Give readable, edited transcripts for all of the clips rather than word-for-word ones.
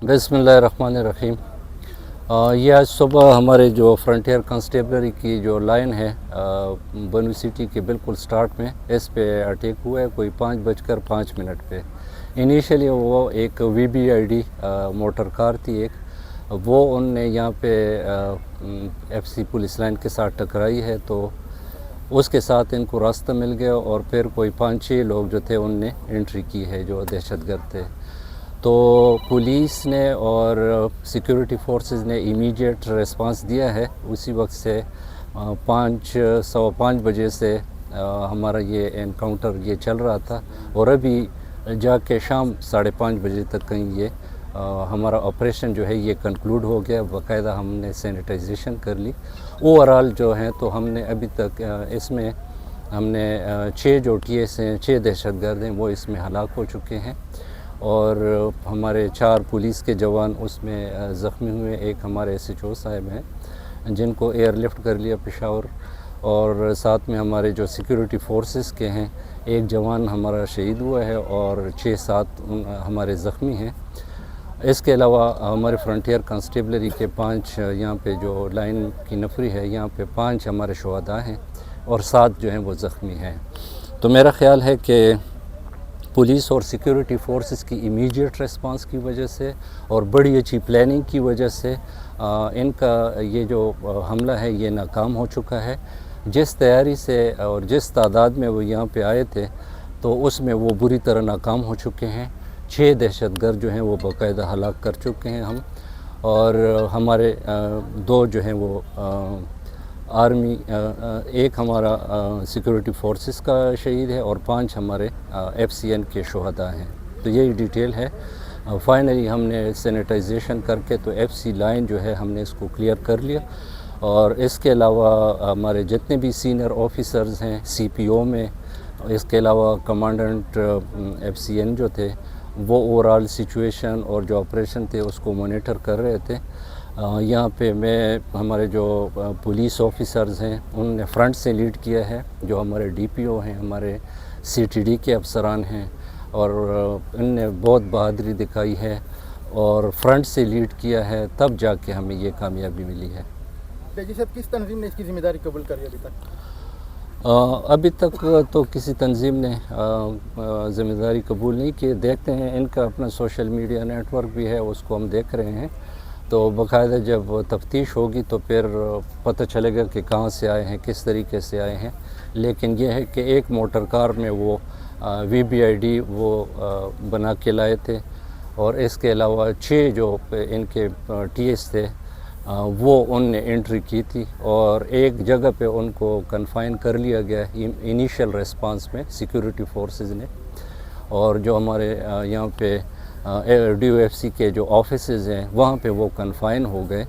बिस्मिल्लाहिर्रहमानिर्रहीम। ये आज सुबह हमारे जो फ्रंटियर कांस्टेबलरी की जो लाइन है बनू सिटी के बिल्कुल स्टार्ट में इस पे अटैक हुआ है कोई 5:05 पे। इनिशियली वो एक VBID मोटर कार थी एक, वो उनने यहाँ पे FC पुलिस लाइन के साथ टकराई है, तो उसके साथ इनको रास्ता मिल गया और फिर कोई 5-6 लोग जो थे उनने एंट्री की है जो दहशतगर्द थे। तो पुलिस ने और सिक्योरिटी फोर्सेस ने इमीडिएट रिस्पांस दिया है। उसी वक्त से 5:15 बजे से हमारा ये एनकाउंटर ये चल रहा था और अभी जाके शाम 5:30 बजे तक कहीं ये हमारा ऑपरेशन जो है ये कंक्लूड हो गया। बाकायदा हमने सैनिटाइजेशन कर ली। ओवरऑल जो है तो हमने अभी तक इसमें हमने 6 जो TS हैं, 6 दहशतगर्द हैं, वो इसमें हलाक हो चुके हैं और हमारे 4 पुलिस के जवान उसमें ज़ख्मी हुए। एक हमारे SHO साहब हैं जिनको एयरलिफ्ट कर लिया पेशावर, और साथ में हमारे जो सिक्योरिटी फोर्सेस के हैं एक जवान हमारा शहीद हुआ है और 6-7 हमारे ज़ख्मी हैं। इसके अलावा हमारे फ्रंटियर कांस्टेबलरी के 5 यहाँ पे जो लाइन की नफरी है यहाँ पे 5 हमारे शुहदा हैं और 7 जो हैं वो ज़ख्मी हैं। तो मेरा ख़्याल है कि पुलिस और सिक्योरिटी फोर्सेस की इमीडिएट रिस्पांस की वजह से और बड़ी अच्छी प्लानिंग की वजह से इनका ये जो हमला है ये नाकाम हो चुका है। जिस तैयारी से और जिस तादाद में वो यहाँ पे आए थे तो उसमें वो बुरी तरह नाकाम हो चुके हैं। 6 दहशतगर्द जो हैं वो बाकायदा हलाक कर चुके हैं हम, और हमारे 2 जो हैं वो आर्मी, एक हमारा सिक्योरिटी फोर्सेस का शहीद है और 5 हमारे FCN के शुहदा हैं। तो यही डिटेल है। फाइनली हमने सैनिटाइजेशन करके तो FC लाइन जो है हमने इसको क्लियर कर लिया, और इसके अलावा हमारे जितने भी सीनियर ऑफिसर्स हैं CPO में, इसके अलावा कमांडेंट FCN जो थे वो ओवरऑल सिचुएशन और जो ऑपरेशन थे उसको मॉनिटर कर रहे थे। यहाँ पे मैं हमारे जो पुलिस ऑफिसर्स हैं उनने फ्रंट से लीड किया है, जो हमारे DPO हैं, हमारे CTD के अफसरान हैं, और इनने बहुत बहादुरी दिखाई है और फ्रंट से लीड किया है, तब जाके हमें ये कामयाबी मिली है। जी साहब, किस तंजीम ने इसकी ज़िम्मेदारी कबूल करी अभी तक? अभी तक तो किसी तंजीम ने ज़िम्मेदारी कबूल नहीं की। देखते हैं, इनका अपना सोशल मीडिया नेटवर्क भी है, उसको हम देख रहे हैं, तो बाकायदा जब तफ्तीश होगी तो फिर पता चलेगा कि कहाँ से आए हैं, किस तरीके से आए हैं। लेकिन यह है कि एक मोटर कार में वो VBID वो बना के लाए थे, और इसके अलावा 6 जो इनके TS थे वो उनने एंट्री की थी, और एक जगह पे उनको कन्फाइन कर लिया गया इनिशियल रिस्पांस में सिक्योरिटी फोर्सेस ने। और जो हमारे यहाँ पे DOFC के जो ऑफिसेज़ हैं वहाँ पे वो कन्फाइन हो गए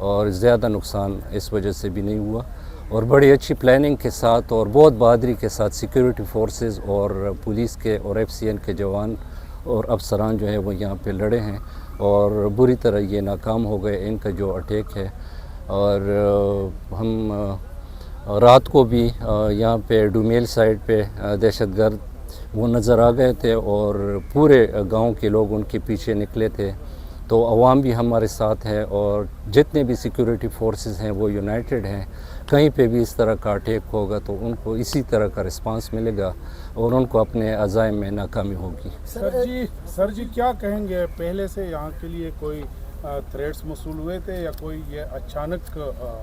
और ज़्यादा नुकसान इस वजह से भी नहीं हुआ। और बड़ी अच्छी प्लानिंग के साथ और बहुत बहादुरी के साथ सिक्योरिटी फोर्सेस और पुलिस के और FCN के जवान और अफसरान जो है वो यहाँ पे लड़े हैं और बुरी तरह ये नाकाम हो गए इनका जो अटैक है। और हम रात को भी यहाँ पे डुमेल साइड पे दहशतगर्द वो नज़र आ गए थे और पूरे गांव के लोग उनके पीछे निकले थे। तो अवाम भी हमारे साथ है और जितने भी सिक्योरिटी फोर्सेस हैं वो यूनाइटेड हैं। कहीं पे भी इस तरह का अटैक होगा तो उनको इसी तरह का रिस्पांस मिलेगा और उनको अपने अज़ाइम में नाकामी होगी। सर जी क्या कहेंगे, पहले से यहाँ के लिए कोई थ्रेट्स मौसूल हुए थे या कोई ये अचानक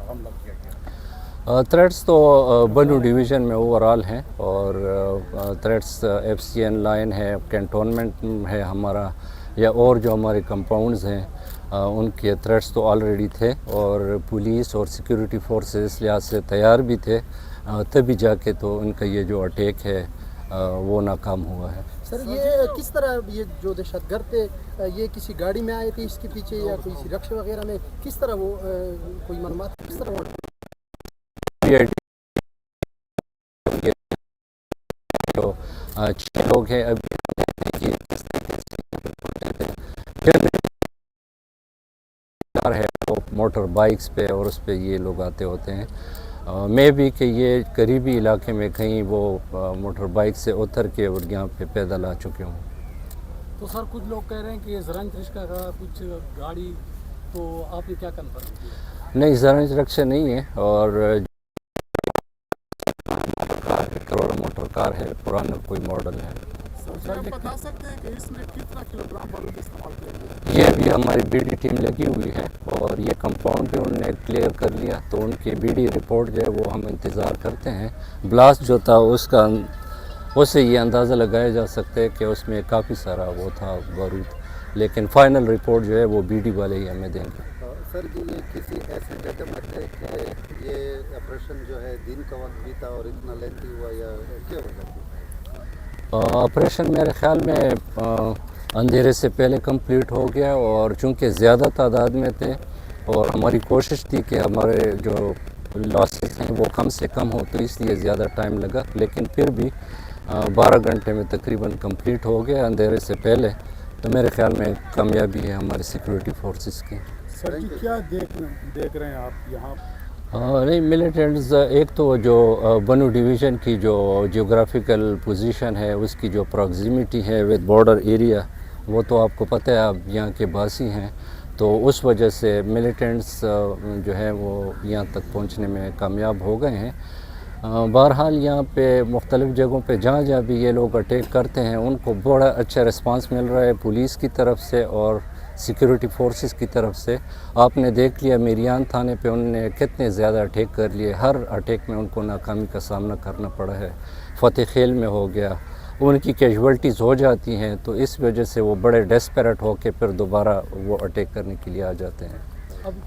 हमला किया गया? थ्रेट्स तो बनू डिवीज़न में ओवरऑल हैं, और थ्रेट्स FCN लाइन है, कैंटोनमेंट है हमारा, या और जो हमारे कंपाउंड्स हैं उनके थ्रेट्स तो ऑलरेडी थे, और पुलिस और सिक्योरिटी फोर्सेस इस लिहाज से तैयार भी थे, तभी जाके तो उनका ये जो अटैक है वो नाकाम हुआ है। सर, ये किस तरह ये जो दहशतगर्द थे ये किसी गाड़ी में आए थे इसके पीछे या कोई रिक्शा वगैरह में, किस तरह वो कोई मालूमात किस तरह वो जो 6 लोग हैं अभी है वो मोटर बाइक्स पे और उस पे ये लोग आते होते हैं। मैं भी कि ये करीबी इलाके में कहीं वो मोटर बाइक से उतर के और यहाँ पे पैदल आ चुके हूँ। तो सर कुछ लोग कह रहे हैं कि ये जरंज रिश्का का कुछ गाड़ी, तो आपने क्या कन्फर्म किया? नहीं, जरंज रक्षा नहीं है, और करोड़ मोटर कार है, पुराना कोई मॉडल है। सर बता सकते हैं कि इसमें कितना किलोग्राम बारूद इस्तेमाल किया गया? ये भी हमारी बीडी टीम लगी हुई है, और ये कंपाउंड भी उन्होंने क्लियर कर लिया, तो उनकी बीडी रिपोर्ट जो है वो हम इंतज़ार करते हैं। ब्लास्ट जो था उससे ये अंदाज़ा लगाया जा सकता है कि उसमें काफ़ी सारा वो था बारूद, लेकिन फ़ाइनल रिपोर्ट जो है वो बीडी वाले ही हमें देंगे। सर जी, ये किसी ऐसे जगह पर है कि ये ऑपरेशन जो है दिन का वक्त भी था और इतना लेंथी हुआ, या क्या वजह थी? ऑपरेशन मेरे ख्याल में अंधेरे से पहले कंप्लीट हो गया, और चूँकि ज़्यादा तादाद में थे और हमारी कोशिश थी कि हमारे जो लॉसेस हैं वो कम से कम हो, तो इसलिए ज़्यादा टाइम लगा, लेकिन फिर भी 12 घंटे में तकरीबन कंप्लीट हो गया अंधेरे से पहले। तो मेरे ख्याल में कामयाबी है हमारे सिक्योरिटी फोर्सेस की। सर जी क्या देख रहे हैं आप यहाँ? नहीं, मिलिटेंट्स, एक तो जो बनू डिवीज़न की जो जियोग्राफिकल पोजीशन है, उसकी जो प्रॉक्सिमिटी है विद बॉर्डर एरिया, वो तो आपको पता है, आप यहाँ के बासी हैं, तो उस वजह से मिलिटेंट्स जो है वो यहाँ तक पहुँचने में कामयाब हो गए हैं। बहरहाल यहाँ पे मुख्तलिफ़ जगहों पे जहाँ जहाँ भी ये लोग अटैक करते हैं, उनको बड़ा अच्छा रिस्पांस मिल रहा है पुलिस की तरफ से और सिक्योरिटी फोर्सेस की तरफ से। आपने देख लिया मिरियान थाने पे उन्होंने कितने ज़्यादा अटैक कर लिए, हर अटैक में उनको नाकामी का सामना करना पड़ा है। फ़तेह खेल में हो गया, उनकी कैजुअल्टीज़ हो जाती हैं, तो इस वजह से वो बड़े डेस्परेट होकर फिर दोबारा वो अटैक करने के लिए आ जाते हैं। अब